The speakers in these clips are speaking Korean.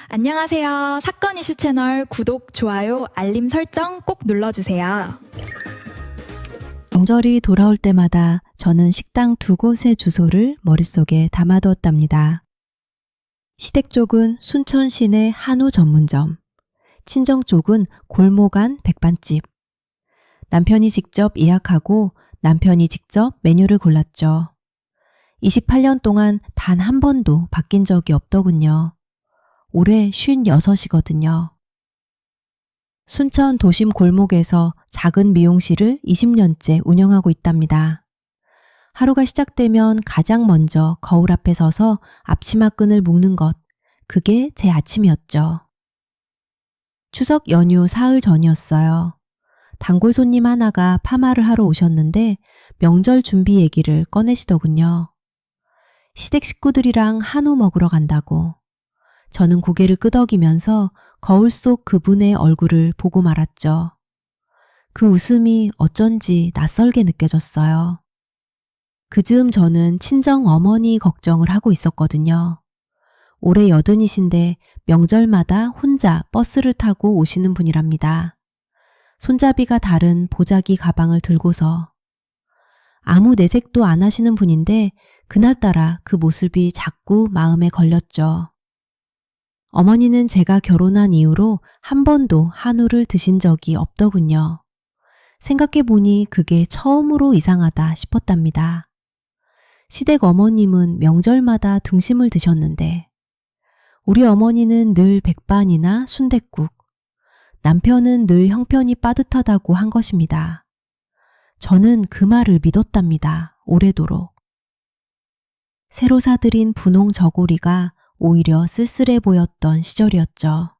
안녕하세요. 사건 이슈 채널 구독, 좋아요, 알림 설정 꼭 눌러주세요. 명절이 돌아올 때마다 저는 식당 두 곳의 주소를 머릿속에 담아두었답니다. 시댁 쪽은 순천 시내 한우 전문점, 친정 쪽은 골목 안 백반집. 남편이 직접 예약하고 남편이 직접 메뉴를 골랐죠. 28년 동안 단 한 번도 바뀐 적이 없더군요. 올해 56이거든요. 순천 도심 골목에서 작은 미용실을 20년째 운영하고 있답니다. 하루가 시작되면 가장 먼저 거울 앞에 서서 앞치마끈을 묶는 것, 그게 제 아침이었죠. 추석 연휴 사흘 전이었어요. 단골 손님 하나가 파마를 하러 오셨는데 명절 준비 얘기를 꺼내시더군요. 시댁 식구들이랑 한우 먹으러 간다고. 저는 고개를 끄덕이면서 거울 속 그분의 얼굴을 보고 말았죠. 그 웃음이 어쩐지 낯설게 느껴졌어요. 그즈음 저는 친정 어머니 걱정을 하고 있었거든요. 올해 80이신데 명절마다 혼자 버스를 타고 오시는 분이랍니다. 손잡이가 다른 보자기 가방을 들고서. 아무 내색도 안 하시는 분인데 그날따라 그 모습이 자꾸 마음에 걸렸죠. 어머니는 제가 결혼한 이후로 한 번도 한우를 드신 적이 없더군요. 생각해보니 그게 처음으로 이상하다 싶었답니다. 시댁 어머님은 명절마다 등심을 드셨는데 우리 어머니는 늘 백반이나 순댓국, 남편은 늘 형편이 빠듯하다고 한 것입니다. 저는 그 말을 믿었답니다. 오래도록. 새로 사들인 분홍 저고리가 오히려 쓸쓸해 보였던 시절이었죠.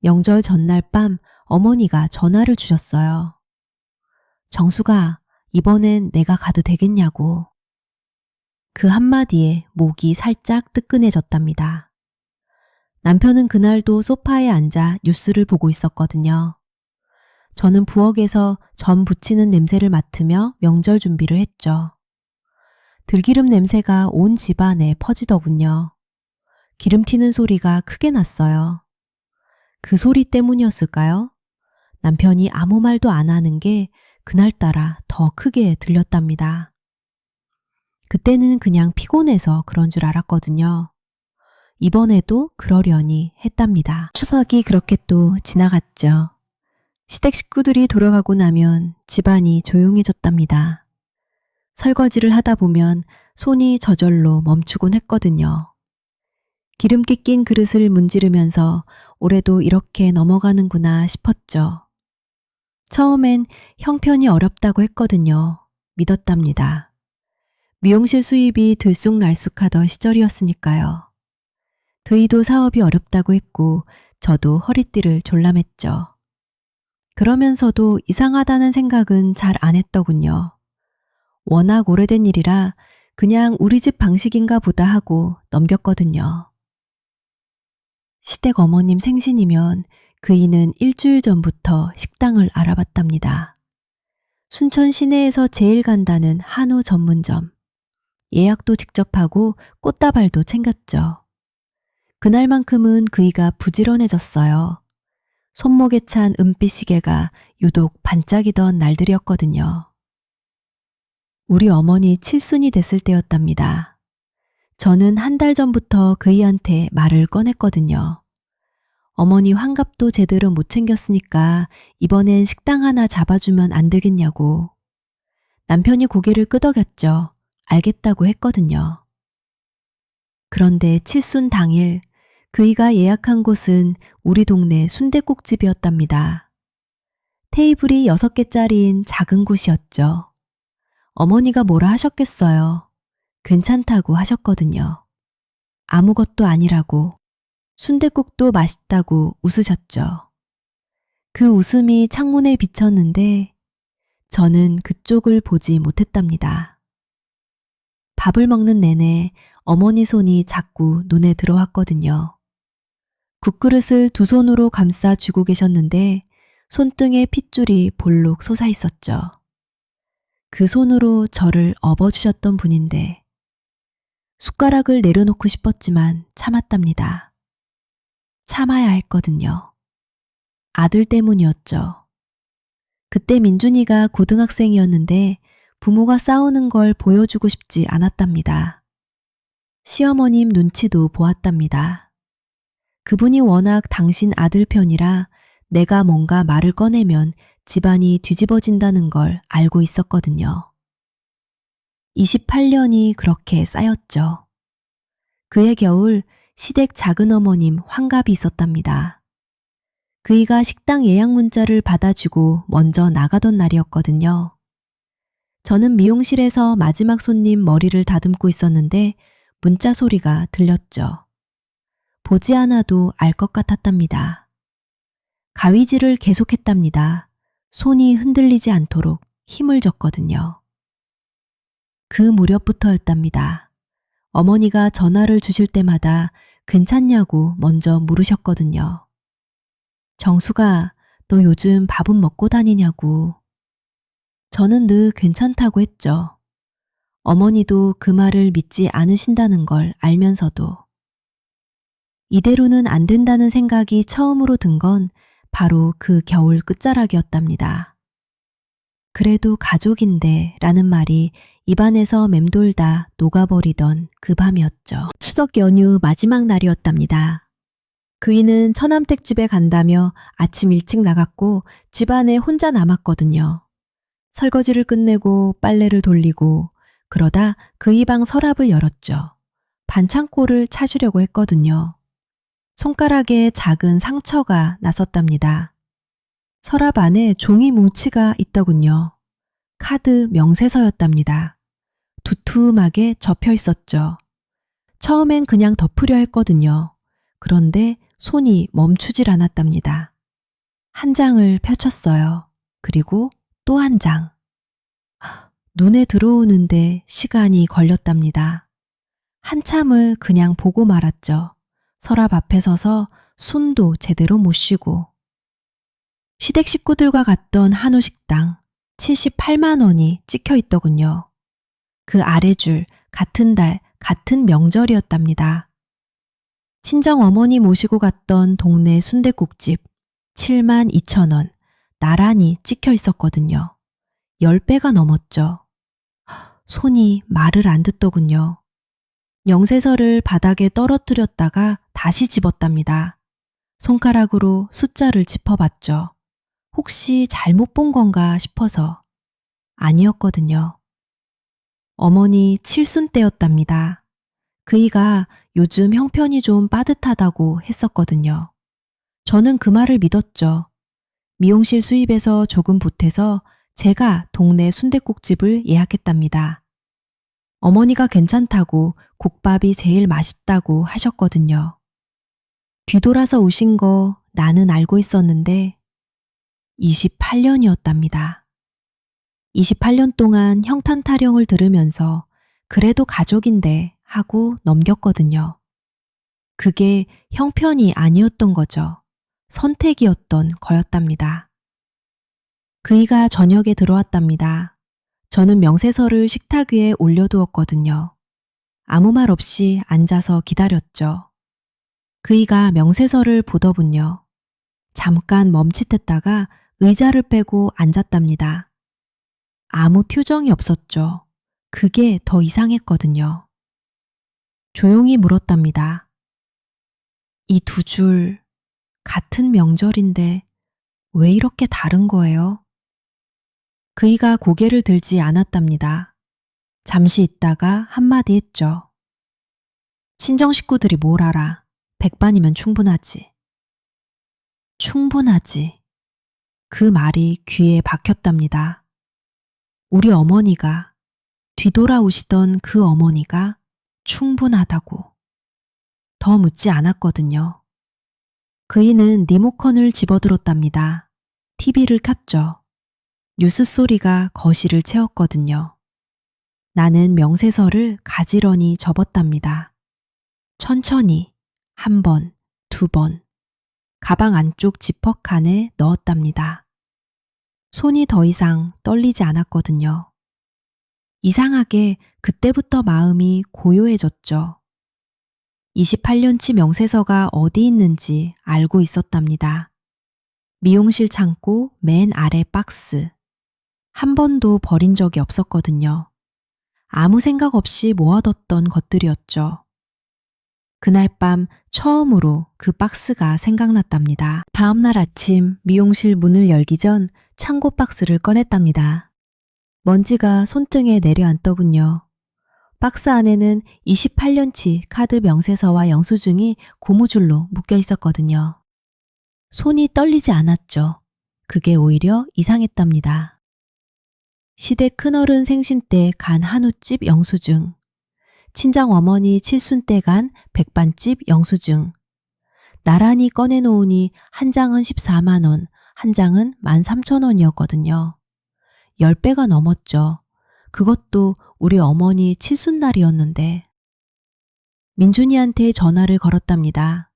명절 전날 밤 어머니가 전화를 주셨어요. 정수가, 이번엔 내가 가도 되겠냐고. 그 한마디에 목이 살짝 뜨끈해졌답니다. 남편은 그날도 소파에 앉아 뉴스를 보고 있었거든요. 저는 부엌에서 전 부치는 냄새를 맡으며 명절 준비를 했죠. 들기름 냄새가 온 집안에 퍼지더군요. 기름 튀는 소리가 크게 났어요. 그 소리 때문이었을까요? 남편이 아무 말도 안 하는 게 그날따라 더 크게 들렸답니다. 그때는 그냥 피곤해서 그런 줄 알았거든요. 이번에도 그러려니 했답니다. 추석이 그렇게 또 지나갔죠. 시댁 식구들이 돌아가고 나면 집안이 조용해졌답니다. 설거지를 하다 보면 손이 저절로 멈추곤 했거든요. 기름기 낀 그릇을 문지르면서 올해도 이렇게 넘어가는구나 싶었죠. 처음엔 형편이 어렵다고 했거든요. 믿었답니다. 미용실 수입이 들쑥날쑥하던 시절이었으니까요. 드이도 사업이 어렵다고 했고 저도 허리띠를 졸라맸죠. 그러면서도 이상하다는 생각은 잘 안 했더군요. 워낙 오래된 일이라 그냥 우리 집 방식인가 보다 하고 넘겼거든요. 시댁 어머님 생신이면 그이는 일주일 전부터 식당을 알아봤답니다. 순천 시내에서 제일 간다는 한우 전문점. 예약도 직접 하고 꽃다발도 챙겼죠. 그날만큼은 그이가 부지런해졌어요. 손목에 찬 은빛 시계가 유독 반짝이던 날들이었거든요. 우리 어머니 칠순이 됐을 때였답니다. 저는 한 달 전부터 그이한테 말을 꺼냈거든요. 어머니 환갑도 제대로 못 챙겼으니까 이번엔 식당 하나 잡아주면 안 되겠냐고. 남편이 고개를 끄덕였죠. 알겠다고 했거든요. 그런데 칠순 당일 그이가 예약한 곳은 우리 동네 순댓국집이었답니다. 테이블이 6개짜리인 작은 곳이었죠. 어머니가 뭐라 하셨겠어요. 괜찮다고 하셨거든요. 아무것도 아니라고, 순댓국도 맛있다고 웃으셨죠. 그 웃음이 창문에 비쳤는데 저는 그쪽을 보지 못했답니다. 밥을 먹는 내내 어머니 손이 자꾸 눈에 들어왔거든요. 국그릇을 두 손으로 감싸 쥐고 계셨는데 손등에 핏줄이 볼록 솟아 있었죠. 그 손으로 저를 업어주셨던 분인데 숟가락을 내려놓고 싶었지만 참았답니다. 참아야 했거든요. 아들 때문이었죠. 그때 민준이가 고등학생이었는데 부모가 싸우는 걸 보여주고 싶지 않았답니다. 시어머님 눈치도 보았답니다. 그분이 워낙 당신 아들 편이라 내가 뭔가 말을 꺼내면 집안이 뒤집어진다는 걸 알고 있었거든요. 28년이 그렇게 쌓였죠. 그해 겨울 시댁 작은 어머님 환갑이 있었답니다. 그이가 식당 예약 문자를 받아주고 먼저 나가던 날이었거든요. 저는 미용실에서 마지막 손님 머리를 다듬고 있었는데 문자 소리가 들렸죠. 보지 않아도 알 것 같았답니다. 가위질을 계속했답니다. 손이 흔들리지 않도록 힘을 줬거든요. 그 무렵부터였답니다. 어머니가 전화를 주실 때마다 괜찮냐고 먼저 물으셨거든요. 정수가 너 요즘 밥은 먹고 다니냐고. 저는 늘 괜찮다고 했죠. 어머니도 그 말을 믿지 않으신다는 걸 알면서도. 이대로는 안 된다는 생각이 처음으로 든 건 바로 그 겨울 끝자락이었답니다. 그래도 가족인데 라는 말이 입안에서 맴돌다 녹아버리던 그 밤이었죠. 추석 연휴 마지막 날이었답니다. 그이는 처남댁 집에 간다며 아침 일찍 나갔고 집안에 혼자 남았거든요. 설거지를 끝내고 빨래를 돌리고 그러다 그이 방 서랍을 열었죠. 반창고를 찾으려고 했거든요. 손가락에 작은 상처가 났었답니다. 서랍 안에 종이 뭉치가 있더군요. 카드 명세서였답니다. 두툼하게 접혀 있었죠. 처음엔 그냥 덮으려 했거든요. 그런데 손이 멈추질 않았답니다. 한 장을 펼쳤어요. 그리고 또 한 장. 눈에 들어오는데 시간이 걸렸답니다. 한참을 그냥 보고 말았죠. 서랍 앞에 서서 숨도 제대로 못 쉬고. 시댁 식구들과 갔던 한우 식당 78만 원이 찍혀 있더군요. 그 아래줄 같은 달 같은 명절이었답니다. 친정 어머니 모시고 갔던 동네 순댓국집 7만 2천 원 나란히 찍혀 있었거든요. 10배가 넘었죠. 손이 말을 안 듣더군요. 영세서를 바닥에 떨어뜨렸다가 다시 집었답니다. 손가락으로 숫자를 짚어봤죠. 혹시 잘못 본 건가 싶어서. 아니었거든요. 어머니 칠순 때였답니다. 그이가 요즘 형편이 좀 빠듯하다고 했었거든요. 저는 그 말을 믿었죠. 미용실 수입에서 조금 보태서 제가 동네 순댓국집을 예약했답니다. 어머니가 괜찮다고 국밥이 제일 맛있다고 하셨거든요. 뒤돌아서 오신 거 나는 알고 있었는데 28년이었답니다. 28년 동안 형탄 타령을 들으면서 그래도 가족인데 하고 넘겼거든요. 그게 형편이 아니었던 거죠. 선택이었던 거였답니다. 그이가 저녁에 들어왔답니다. 저는 명세서를 식탁 위에 올려두었거든요. 아무 말 없이 앉아서 기다렸죠. 그이가 명세서를 보더군요. 잠깐 멈칫했다가 의자를 빼고 앉았답니다. 아무 표정이 없었죠. 그게 더 이상했거든요. 조용히 물었답니다. 이 두 줄 같은 명절인데 왜 이렇게 다른 거예요? 그이가 고개를 들지 않았답니다. 잠시 있다가 한마디 했죠. 친정 식구들이 뭘 알아. 백반이면 충분하지. 충분하지. 그 말이 귀에 박혔답니다. 우리 어머니가, 뒤돌아오시던 그 어머니가 충분하다고. 더 묻지 않았거든요. 그이는 리모컨을 집어들었답니다. TV를 켰죠. 뉴스 소리가 거실을 채웠거든요. 나는 명세서를 가지런히 접었답니다. 천천히 한 번, 두 번, 가방 안쪽 지퍼칸에 넣었답니다. 손이 더 이상 떨리지 않았거든요. 이상하게 그때부터 마음이 고요해졌죠. 28년치 명세서가 어디 있는지 알고 있었답니다. 미용실 창고 맨 아래 박스. 한 번도 버린 적이 없었거든요. 아무 생각 없이 모아뒀던 것들이었죠. 그날 밤 처음으로 그 박스가 생각났답니다. 다음날 아침 미용실 문을 열기 전 창고 박스를 꺼냈답니다. 먼지가 손등에 내려앉더군요. 박스 안에는 28년치 카드 명세서와 영수증이 고무줄로 묶여 있었거든요. 손이 떨리지 않았죠. 그게 오히려 이상했답니다. 시댁 큰어른 생신 때 간 한우집 영수증, 친정 어머니 칠순 때 간 백반집 영수증. 나란히 꺼내놓으니 한 장은 14만 원, 한 장은 13,000원이었거든요. 10배가 넘었죠. 그것도 우리 어머니 칠순날이었는데. 민준이한테 전화를 걸었답니다.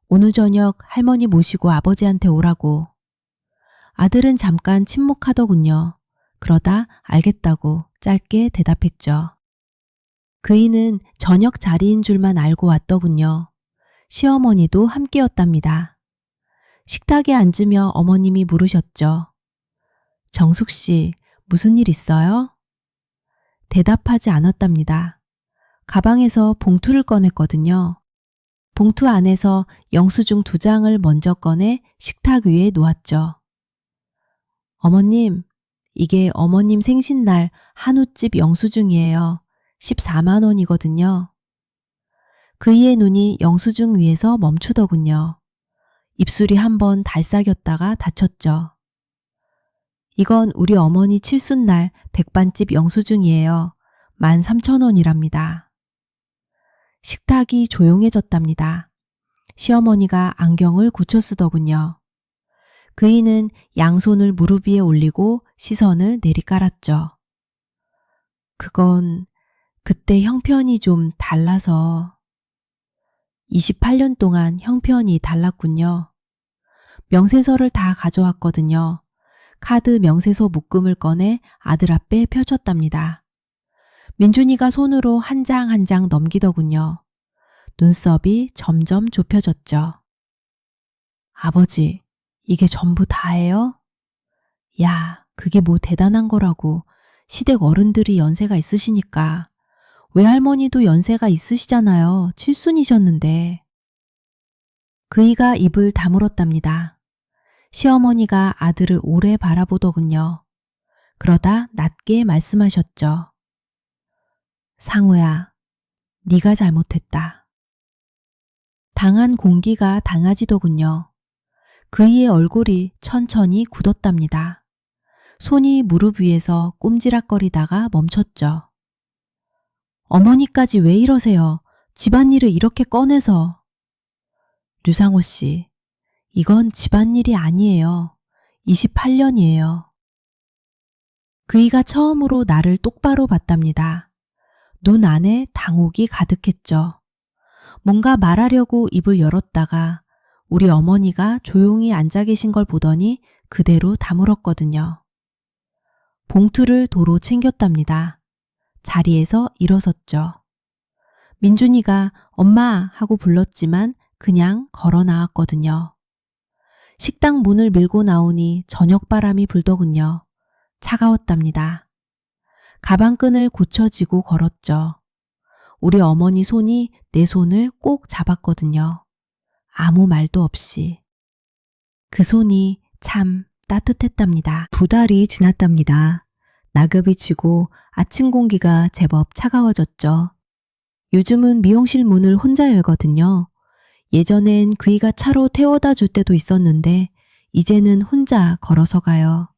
오늘 저녁 할머니 모시고 아버지한테 오라고. 아들은 잠깐 침묵하더군요. 그러다 알겠다고 짧게 대답했죠. 그이는 저녁 자리인 줄만 알고 왔더군요. 시어머니도 함께였답니다. 식탁에 앉으며 어머님이 물으셨죠. 정숙 씨, 무슨 일 있어요? 대답하지 않았답니다. 가방에서 봉투를 꺼냈거든요. 봉투 안에서 영수증 2장을 먼저 꺼내 식탁 위에 놓았죠. 어머님, 이게 어머님 생신날 한우집 영수증이에요. 14만 원이거든요. 그이의 눈이 영수증 위에서 멈추더군요. 입술이 한번 달싹였다가 닫혔죠. 이건 우리 어머니 칠순날 백반집 영수증이에요. 13,000원이랍니다. 식탁이 조용해졌답니다. 시어머니가 안경을 굳혀 쓰더군요. 그이는 양손을 무릎 위에 올리고 시선을 내리깔았죠. 그건 그때 형편이 좀 달라서. 28년 동안 형편이 달랐군요. 명세서를 다 가져왔거든요. 카드 명세서 묶음을 꺼내 아들 앞에 펼쳤답니다. 민준이가 손으로 한 장 한 장 넘기더군요. 눈썹이 점점 좁혀졌죠. 아버지, 이게 전부 다예요? 야, 그게 뭐 대단한 거라고. 시댁 어른들이 연세가 있으시니까. 외할머니도 연세가 있으시잖아요. 칠순이셨는데. 그이가 입을 다물었답니다. 시어머니가 아들을 오래 바라보더군요. 그러다 낮게 말씀하셨죠. 상우야, 네가 잘못했다. 당한 공기가 당아지더군요. 그이의 얼굴이 천천히 굳었답니다. 손이 무릎 위에서 꼼지락거리다가 멈췄죠. 어머니까지 왜 이러세요? 집안일을 이렇게 꺼내서. 류상호 씨, 이건 집안일이 아니에요. 28년이에요. 그이가 처음으로 나를 똑바로 봤답니다. 눈 안에 당혹이 가득했죠. 뭔가 말하려고 입을 열었다가 우리 어머니가 조용히 앉아 계신 걸 보더니 그대로 다물었거든요. 봉투를 도로 챙겼답니다. 자리에서 일어섰죠. 민준이가 엄마 하고 불렀지만 그냥 걸어 나왔거든요. 식당 문을 밀고 나오니 저녁바람이 불더군요. 차가웠답니다. 가방끈을 굳혀쥐고 걸었죠. 우리 어머니 손이 내 손을 꼭 잡았거든요. 아무 말도 없이. 그 손이 참 따뜻했답니다. 2달이 지났답니다. 낙엽이 지고 아침 공기가 제법 차가워졌죠. 요즘은 미용실 문을 혼자 열거든요. 예전엔 그이가 차로 태워다 줄 때도 있었는데 이제는 혼자 걸어서 가요.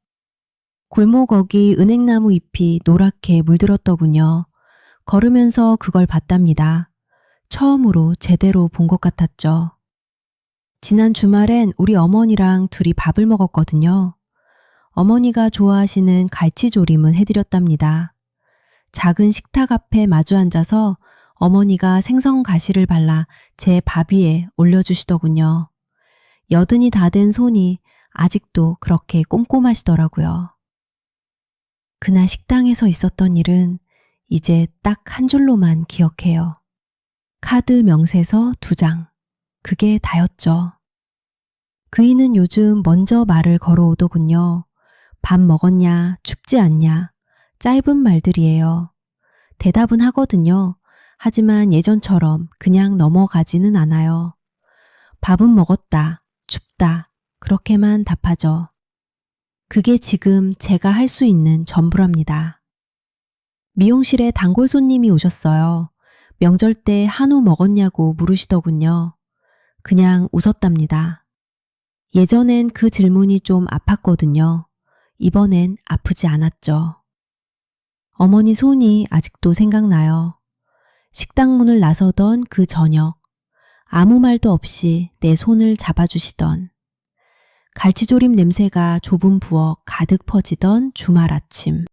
골목 어기 은행나무 잎이 노랗게 물들었더군요. 걸으면서 그걸 봤답니다. 처음으로 제대로 본 것 같았죠. 지난 주말엔 우리 어머니랑 둘이 밥을 먹었거든요. 어머니가 좋아하시는 갈치조림은 해드렸답니다. 작은 식탁 앞에 마주 앉아서 어머니가 생선 가시를 발라 제 밥 위에 올려주시더군요. 여든이 다 된 손이 아직도 그렇게 꼼꼼하시더라고요. 그날 식당에서 있었던 일은 이제 딱 한 줄로만 기억해요. 카드 명세서 2장. 그게 다였죠. 그이는 요즘 먼저 말을 걸어오더군요. 밥 먹었냐, 춥지 않냐, 짧은 말들이에요. 대답은 하거든요. 하지만 예전처럼 그냥 넘어가지는 않아요. 밥은 먹었다, 춥다, 그렇게만 답하죠. 그게 지금 제가 할 수 있는 전부랍니다. 미용실에 단골 손님이 오셨어요. 명절 때 한우 먹었냐고 물으시더군요. 그냥 웃었답니다. 예전엔 그 질문이 좀 아팠거든요. 이번엔 아프지 않았죠. 어머니 손이 아직도 생각나요. 식당 문을 나서던 그 저녁, 아무 말도 없이 내 손을 잡아주시던, 갈치조림 냄새가 좁은 부엌 가득 퍼지던 주말 아침.